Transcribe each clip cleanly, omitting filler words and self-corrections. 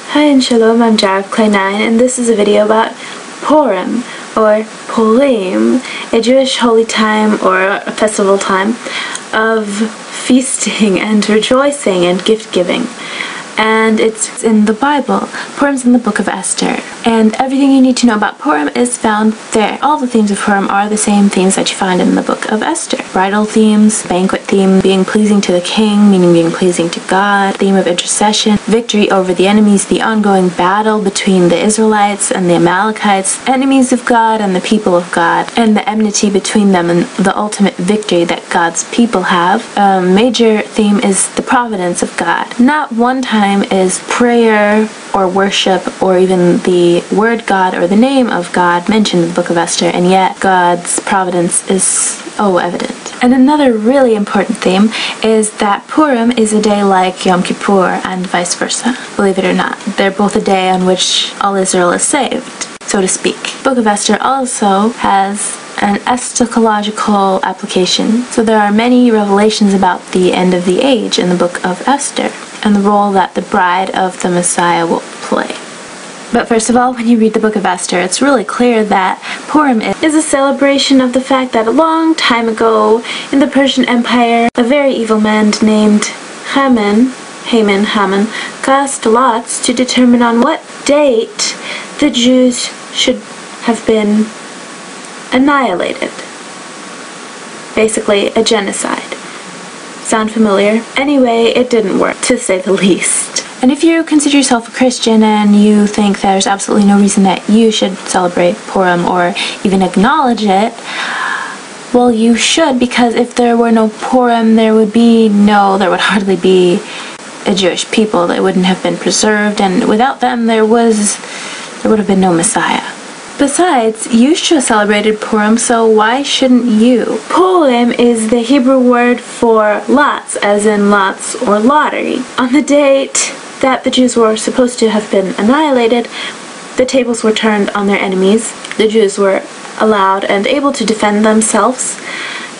Hi and shalom, I'm Clay9 and this is a video about Purim or Purim, a Jewish holy time or a festival time of feasting and rejoicing and gift giving. And it's in the Bible. Purim's in the book of Esther. And everything you need to know about Purim is found there. All the themes of Purim are the same themes that you find in the book of Esther. Bridal themes, banquet theme, being pleasing to the king, meaning being pleasing to God, theme of intercession, victory over the enemies, the ongoing battle between the Israelites and the Amalekites, enemies of God and the people of God, and the enmity between them and the ultimate victory that God's people have. A major theme is the providence of God. Not one time is prayer or worship or even the word God or the name of God mentioned in the book of Esther, and yet God's providence is so evident. And another really important theme is that Purim is a day like Yom Kippur and vice versa. Believe it or not, they're both a day on which all Israel is saved, so to speak. The book of Esther also has an eschatological application. So there are many revelations about the end of the age in the book of Esther and the role that the bride of the Messiah will play. But first of all, when you read the book of Esther, it's really clear that Purim is a celebration of the fact that a long time ago in the Persian Empire, a very evil man named Haman cast lots to determine on what date the Jews should have been annihilated. Basically, a genocide. Sound familiar? Anyway, it didn't work, to say the least. And if you consider yourself a Christian and you think there's absolutely no reason that you should celebrate Purim or even acknowledge it, well, you should, because if there were no Purim, there would hardly be a Jewish people. They wouldn't have been preserved, and without them, there would have been no Messiah. Besides, Yeshua celebrated Purim, so why shouldn't you? Purim is the Hebrew word for lots, as in lots or lottery. On the date that the Jews were supposed to have been annihilated, the tables were turned on their enemies. The Jews were allowed and able to defend themselves,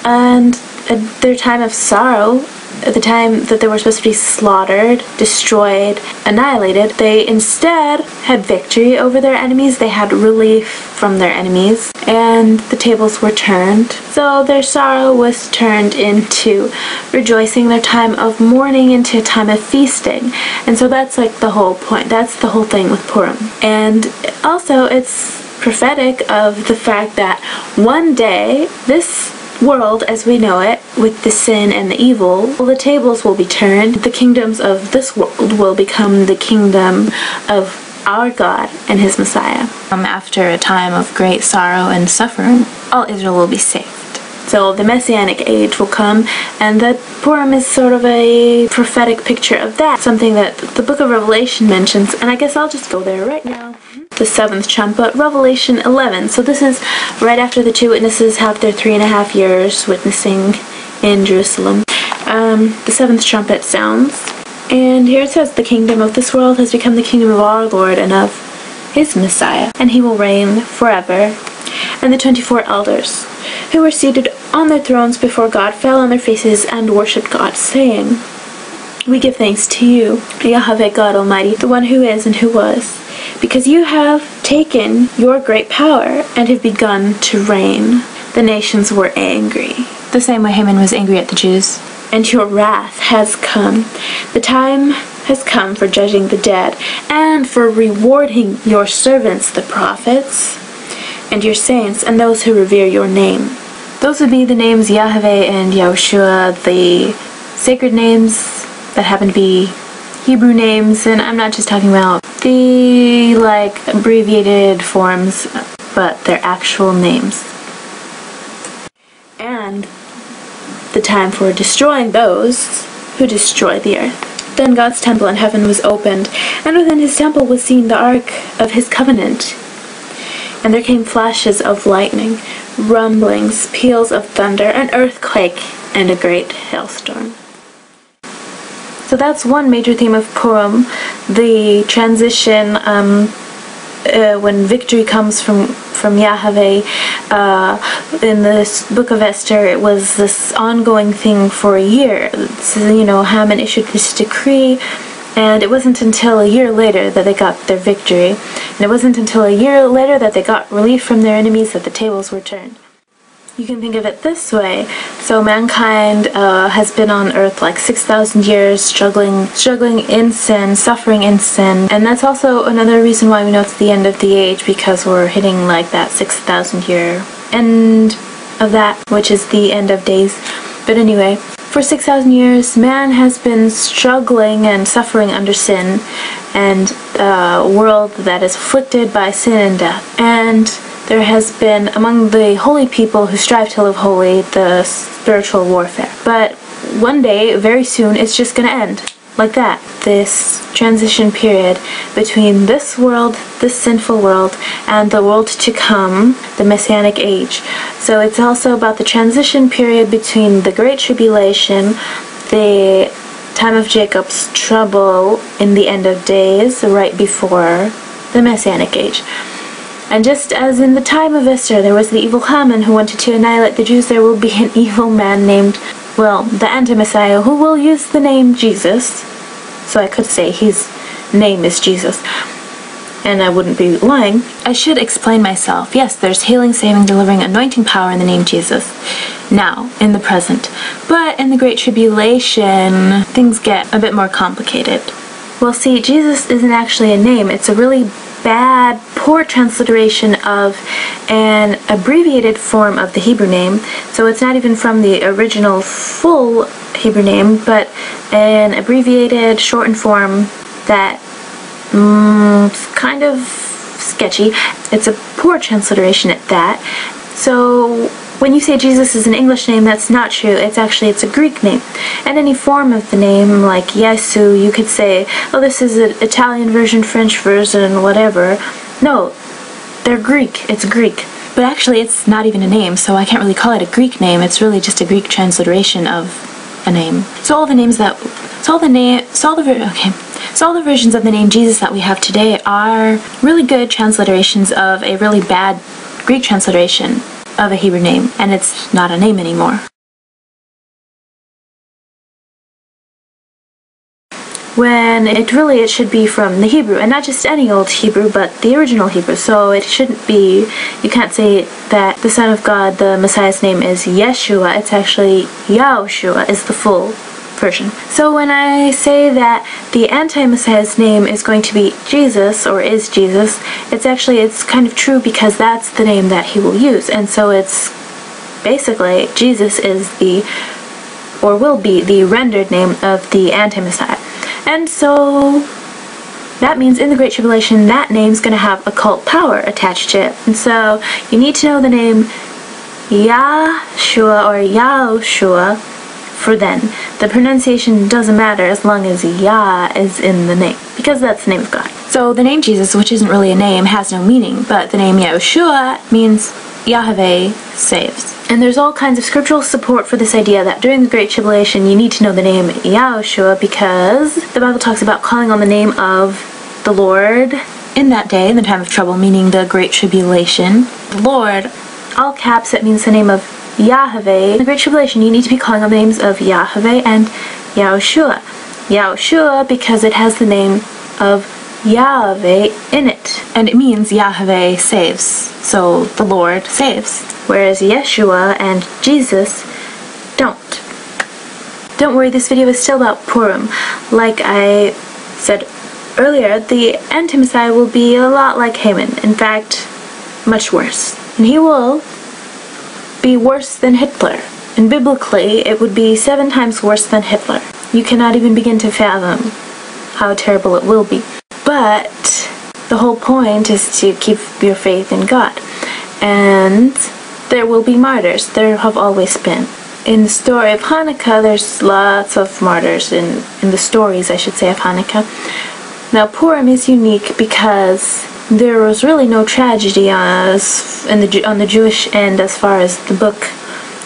and at their time of sorrow, at the time that they were supposed to be slaughtered, destroyed, annihilated, they instead had victory over their enemies. They had relief from their enemies, and the tables were turned. So their sorrow was turned into rejoicing, their time of mourning into a time of feasting. And so that's like the whole point. That's the whole thing with Purim. And also it's prophetic of the fact that one day this world as we know it, with the sin and the evil, the tables will be turned. The kingdoms of this world will become the kingdom of our God and his Messiah. After a time of great sorrow and suffering, all Israel will be saved. So the Messianic age will come, and that Purim is sort of a prophetic picture of that, something that the book of Revelation mentions, and I guess I'll just go there right now. The seventh trumpet, Revelation 11. So this is right after the two witnesses have their 3.5 years witnessing in Jerusalem. The seventh trumpet sounds, and here it says, "The kingdom of this world has become the kingdom of our Lord and of his Messiah, and he will reign forever." And the 24 elders, who were seated on their thrones before God, fell on their faces and worshipped God, saying, "We give thanks to you, Yahweh God Almighty, the one who is and who was, because you have taken your great power and have begun to reign." The nations were angry, the same way Haman was angry at the Jews. "And your wrath has come. The time has come for judging the dead and for rewarding your servants, the prophets, and your saints, and those who revere your name." Those would be the names Yahweh and Yahushua, the sacred names that happen to be Hebrew names, and I'm not just talking about the abbreviated forms, but their actual names. And the time for destroying those who destroy the earth. Then God's temple in heaven was opened, and within his temple was seen the ark of his covenant. And there came flashes of lightning, rumblings, peals of thunder, an earthquake, and a great hailstorm. So that's one major theme of Purim, the transition when victory comes from Yahweh. In this book of Esther, it was this ongoing thing for a year. So, Haman issued this decree And it wasn't until a year later that they got their victory. And it wasn't until a year later that they got relief from their enemies that the tables were turned. You can think of it this way. So mankind has been on earth like 6,000 years, struggling in sin, suffering in sin. And that's also another reason why we know it's the end of the age, because we're hitting like that 6,000 year end of that, which is the end of days. But anyway, for 6,000 years, man has been struggling and suffering under sin, and a world that is afflicted by sin and death. And there has been, among the holy people who strive to live holy, the spiritual warfare. But one day, very soon, it's just going to end. Like that. This transition period between this world, this sinful world, and the world to come, the Messianic age. So it's also about the transition period between the Great Tribulation, the time of Jacob's trouble in the end of days, right before the Messianic age. And just as in the time of Esther, there was the evil Haman who wanted to annihilate the Jews, there will be an evil man named, well, the anti-Messiah, who will use the name Jesus. So I could say his name is Jesus. And I wouldn't be lying. I should explain myself. Yes, there's healing, saving, delivering, anointing power in the name Jesus. Now, in the present. But in the Great Tribulation, things get a bit more complicated. Well, see, Jesus isn't actually a name. It's a really bad, poor transliteration of an abbreviated form of the Hebrew name. So it's not even from the original full Hebrew name, but an abbreviated, shortened form that kind of sketchy. It's a poor transliteration at that. So when you say Jesus is an English name, that's not true. It's a Greek name. And any form of the name, like Yesu, you could say, oh, this is an Italian version, French version, whatever. No, they're Greek. It's Greek. But actually, it's not even a name, so I can't really call it a Greek name. It's really just a Greek transliteration of a name. So all the versions of the name Jesus that we have today are really good transliterations of a really bad Greek transliteration of a Hebrew name, and it's not a name anymore. When it should be from the Hebrew, and not just any old Hebrew, but the original Hebrew. So it shouldn't be, you can't say that the Son of God, the Messiah's name is Yeshua. It's actually Yahushua is the full version. So when I say that the anti-Messiah's name is going to be Jesus, or is Jesus, it's kind of true, because that's the name that he will use. And so it's basically, Jesus is or will be the rendered name of the anti-Messiah. And so that means in the Great Tribulation, that name's going to have occult power attached to it. And so you need to know the name Yahshua or Yahushua for then. The pronunciation doesn't matter as long as Yah is in the name, because that's the name of God. So the name Jesus, which isn't really a name, has no meaning, but the name Yahushua means Yahweh saves. And there's all kinds of scriptural support for this idea that during the Great Tribulation you need to know the name Yahushua, because the Bible talks about calling on the name of the Lord in that day, in the time of trouble, meaning the Great Tribulation. The Lord, all caps, it means the name of Yahweh. In the Great Tribulation you need to be calling on the names of Yahweh and Yahushua. Yahushua because it has the name of Yahweh in it, and it means Yahweh saves, so the Lord saves, whereas Yeshua and Jesus don't. Don't worry, this video is still about Purim. Like I said earlier, the anti-Messiah will be a lot like Haman, in fact, much worse. And he will be worse than Hitler, and biblically it would be 7 times worse than Hitler. You cannot even begin to fathom how terrible it will be. But the whole point is to keep your faith in God. And there will be martyrs. There have always been. In the story of Hanukkah, there's lots of martyrs in the stories, I should say, of Hanukkah. Now, Purim is unique because there was really no tragedy on the Jewish end as far as the book,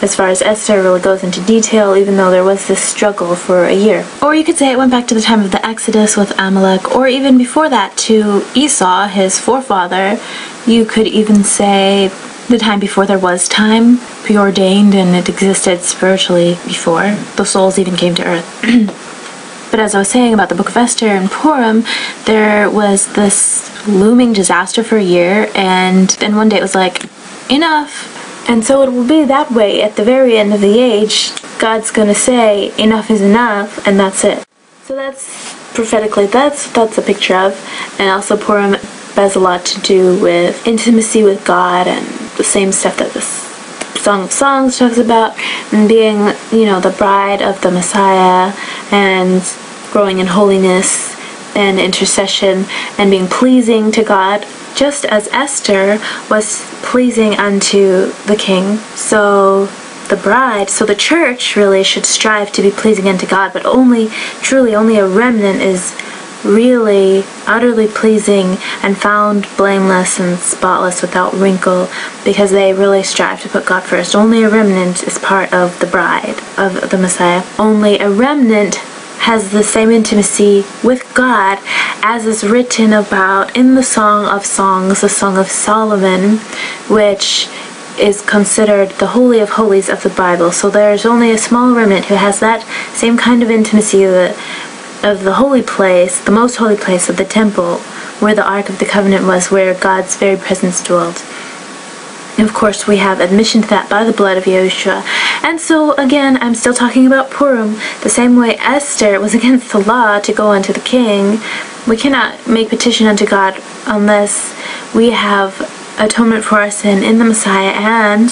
as far as Esther really goes into detail, even though there was this struggle for a year. Or you could say it went back to the time of the Exodus with Amalek, or even before that to Esau, his forefather. You could even say the time before there was time, preordained, and it existed spiritually before the souls even came to earth. But as I was saying about the book of Esther and Purim, there was this looming disaster for a year, and then one day it was like, enough. And so it will be that way at the very end of the age. God's gonna say, enough is enough, and that's it. So that's, prophetically, that's a picture of. And also Purim has a lot to do with intimacy with God and the same stuff that this Song of Songs talks about, and being, the bride of the Messiah, and growing in holiness and intercession, and being pleasing to God, just as Esther was pleasing unto the king. So the bride, so the church really should strive to be pleasing unto God, but only a remnant is really utterly pleasing and found blameless and spotless without wrinkle, because they really strive to put God first. Only a remnant is part of the bride of the Messiah. Only a remnant has the same intimacy with God as is written about in the Song of Songs, the Song of Solomon, which is considered the Holy of Holies of the Bible. So there's only a small remnant who has that same kind of intimacy of the holy place, the most holy place of the temple, where the Ark of the Covenant was, where God's very presence dwelled. And of course, we have admission to that by the blood of Yahushua. And so, again, I'm still talking about Purim. The same way Esther was against the law to go unto the king, we cannot make petition unto God unless we have atonement for our sin in the Messiah, and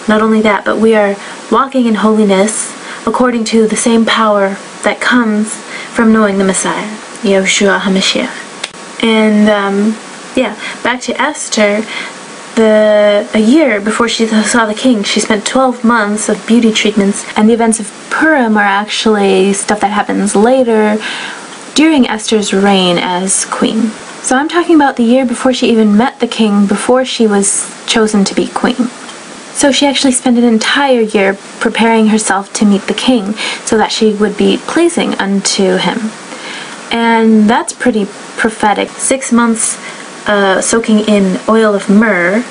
not only that, but we are walking in holiness according to the same power that comes from knowing the Messiah, Yahushua HaMashiach. And, back to Esther. A year before she saw the king, she spent 12 months of beauty treatments, and the events of Purim are actually stuff that happens later during Esther's reign as queen. So I'm talking about the year before she even met the king, before she was chosen to be queen. So she actually spent an entire year preparing herself to meet the king so that she would be pleasing unto him. And that's pretty prophetic. 6 months soaking in oil of myrrh,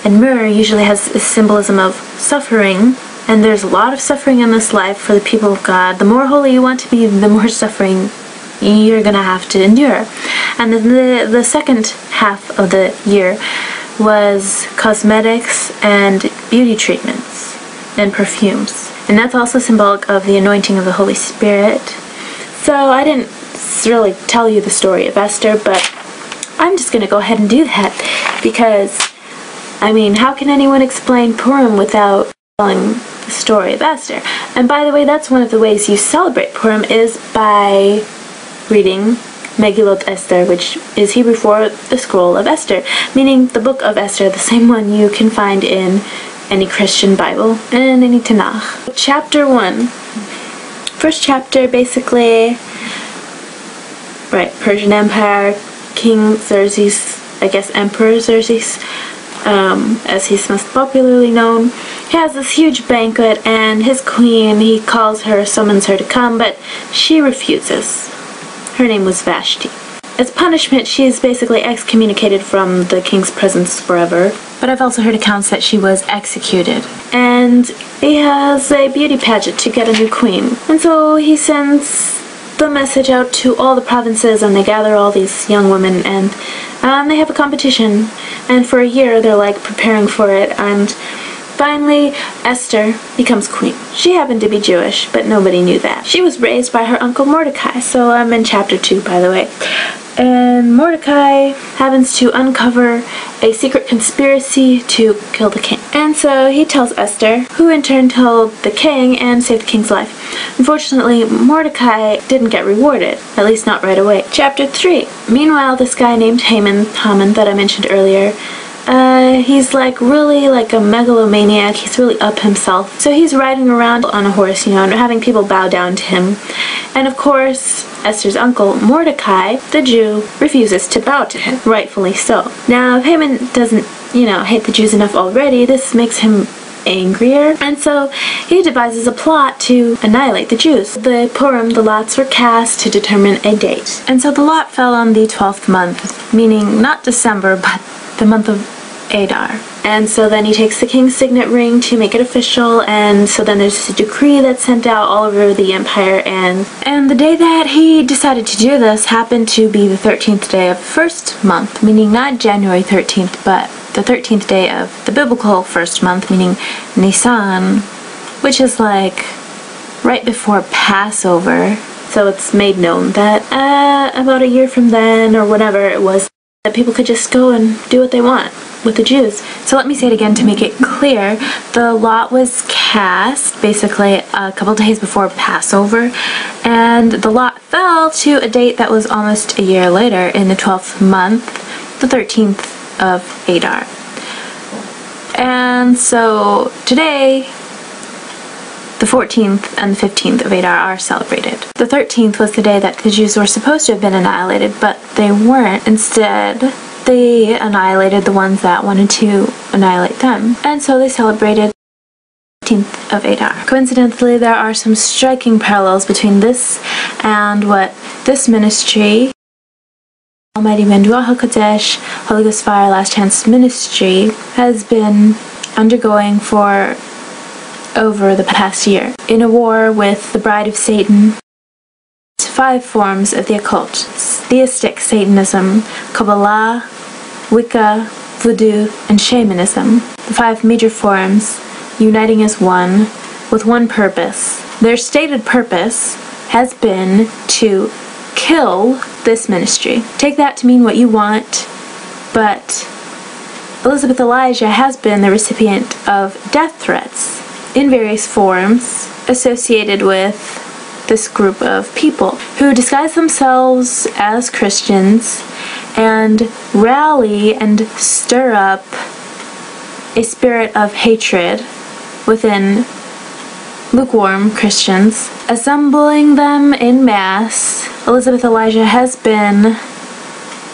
and myrrh usually has a symbolism of suffering, and there's a lot of suffering in this life for the people of God. The more holy you want to be, the more suffering you're gonna have to endure. And then the second half of the year was cosmetics and beauty treatments and perfumes, and that's also symbolic of the anointing of the Holy Spirit. So I didn't really tell you the story of Esther, but I'm just going to go ahead and do that, because, how can anyone explain Purim without telling the story of Esther? And by the way, that's one of the ways you celebrate Purim, is by reading Megillot Esther, which is Hebrew for the scroll of Esther, meaning the book of Esther, the same one you can find in any Christian Bible and any Tanakh. Chapter 1. First chapter, basically, Persian Empire, King Xerxes, Emperor Xerxes, as he's most popularly known. He has this huge banquet, and his queen, he calls her, summons her to come, but she refuses. Her name was Vashti. As punishment, she is basically excommunicated from the king's presence forever. But I've also heard accounts that she was executed. And he has a beauty pageant to get a new queen. And so he sends the message out to all the provinces, and they gather all these young women, and they have a competition, and for a year they're preparing for it, and finally Esther becomes queen. She happened to be Jewish, but nobody knew that. She was raised by her uncle Mordacai, so I'm in chapter 2, by the way. And Mordacai happens to uncover a secret conspiracy to kill the king. And so he tells Esther, who in turn told the king and saved the king's life. Unfortunately, Mordacai didn't get rewarded, at least not right away. Chapter 3. Meanwhile, this guy named Haman that I mentioned earlier, he's really a megalomaniac. He's really up himself. So he's riding around on a horse, and having people bow down to him. And of course, Esther's uncle, Mordecai, the Jew, refuses to bow to him, rightfully so. Now, if Haman doesn't, hate the Jews enough already, this makes him angrier, and so he devises a plot to annihilate the Jews. The Purim, the lots were cast to determine a date. And so the lot fell on the 12th month, meaning not December, but the month of Adar. And so then he takes the king's signet ring to make it official, and so then there's a decree that's sent out all over the empire, and the day that he decided to do this happened to be the 13th day of the first month, meaning not January 13th, but the 13th day of the biblical first month, meaning Nisan, which is like right before Passover. So it's made known that about a year from then, or whatever it was, that people could just go and do what they want with the Jews. So let me say it again to make it clear. The lot was cast basically a couple days before Passover, and the lot fell to a date that was almost a year later, in the 12th month, the 13th of Adar. And so today, the 14th and the 15th of Adar are celebrated. The 13th was the day that the Jews were supposed to have been annihilated, but they weren't. Instead, they annihilated the ones that wanted to annihilate them. And so they celebrated the 15th of Adar. Coincidentally, there are some striking parallels between this and what this ministry, AmightyWind HaKodesh, Holy Ghost Fire, Last Chance Ministry, has been undergoing for over the past year. In a war with the bride of Satan, 5 forms of the occult: theistic Satanism, Kabbalah, Wicca, Voodoo, and Shamanism. The 5 major forms uniting as one, with one purpose. Their stated purpose has been to kill this ministry. Take that to mean what you want, but Elizabeth Elijah has been the recipient of death threats in various forms associated with this group of people who disguise themselves as Christians and rally and stir up a spirit of hatred within lukewarm Christians, assembling them in mass. Elizabeth Elijah has been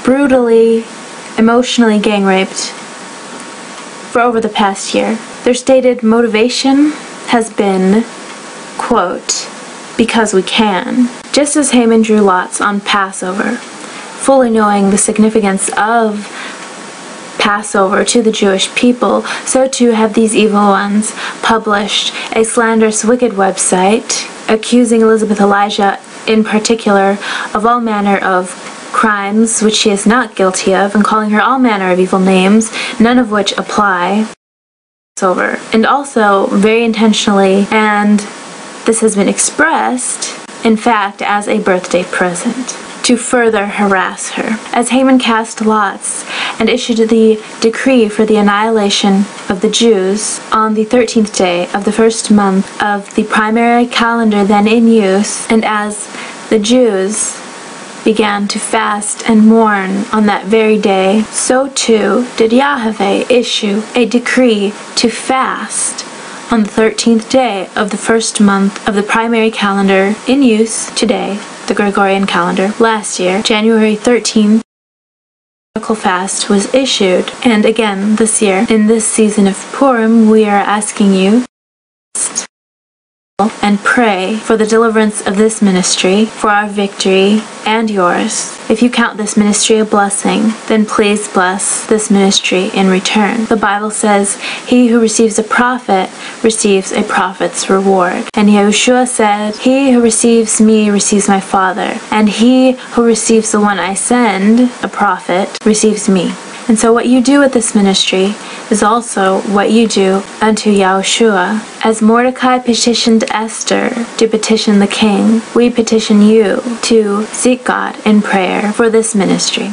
brutally, emotionally gang raped for over the past year. Their stated motivation has been, quote, "because we can." Just as Haman drew lots on Passover, fully knowing the significance of Passover to the Jewish people, so too have these evil ones published a slanderous, wicked website accusing Elizabeth Elijah in particular of all manner of crimes which she is not guilty of, and calling her all manner of evil names, none of which apply. Passover. And also, very intentionally, and this has been expressed, in fact, as a birthday present, to further harass her. As Haman cast lots and issued the decree for the annihilation of the Jews on the 13th day of the first month of the primary calendar then in use, and as the Jews began to fast and mourn on that very day, so too did Yahweh issue a decree to fast on the 13th day of the first month of the primary calendar in use today, the Gregorian calendar. Last year, January 13th, miracle fast was issued. And again, this year, in this season of Purim, we are asking you and pray for the deliverance of this ministry, for our victory and yours. If you count this ministry a blessing, then please bless this ministry in return. The Bible says, "He who receives a prophet receives a prophet's reward." And Yahushua said, "He who receives me receives my Father, and he who receives the one I send, a prophet, receives me." And so what you do with this ministry is also what you do unto Yahushua. As Mordacai petitioned Esther to petition the king, we petition you to seek God in prayer for this ministry.